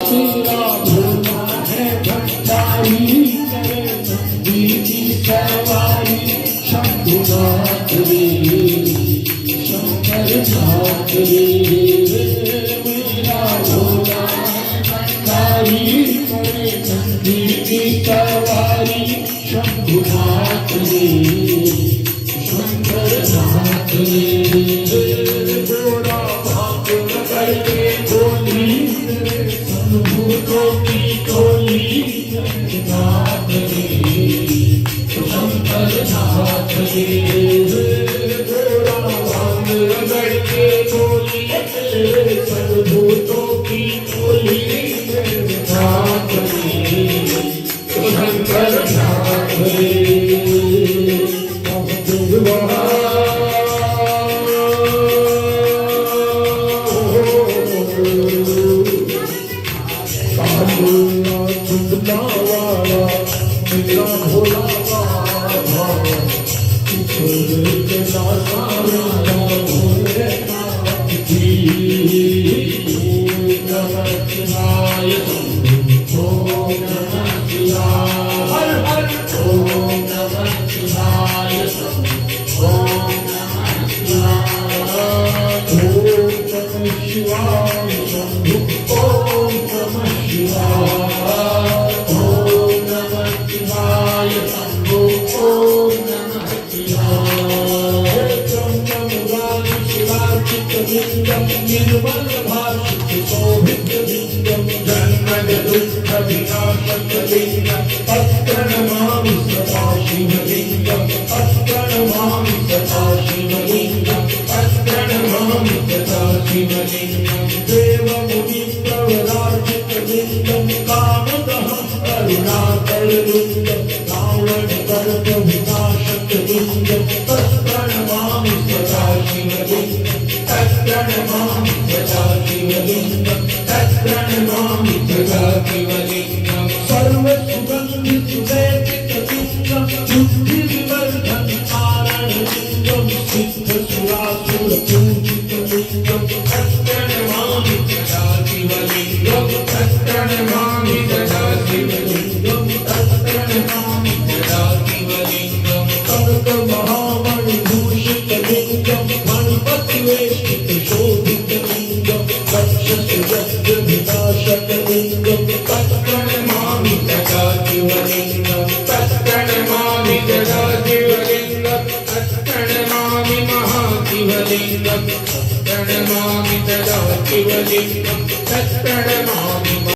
तेरा भोला है भंडारी करे नंदी की सवारी शंभुनाथ रे शंकर नाथ रे मेरा भोला भंडारी करे नंदी की सवारी शंभुनाथ रे शंकर नाथ रे गोरा भाग करके बोली की टोली नाथ रे शंकर नाथ रे गोरा भांग रगड़ के बोली सर्वभूतों की टोली नाथ रे शंकर नाथ रे मेरा भोला बाबा के भोलेनाथ जी नमः शिवाय ओम नमः शिवाय हर हर ओम नमः शिवाय ओम नमः शिवाय ओम नमः शिवाय ओम नमः शिवाय शंभु ओम नमः शिवाय चंद्रमुरारी शिवार्चितलिंगं निर्मलभाषित शोभितलिंगं जन्मदुःखविनाशकलिंगं तत्प्रणमामि सदा शिवलिंगं तत्प्रणमामि सदा शिवलिंगं तत्प्रणमामि सदा शिवलिंगं देवमुनिप्रवरार्चितलिंगं कामदहं करुणाकरलिंगं रावणगर्भविनाशकलिंगं तत्प्रणमामि सदा शिवलिंगं तत्प्रणमामि सदा शिवलिंगं तत्प्रणमामि सदा शिवलिंगं सर्वसुगन्धिसुलेपितलिंगं बुद्धिविवर्धनकारणलिंगं सिद्धसुरासुरपूजितलिंगं तत्प्रणमामि सदा शिवलिंगं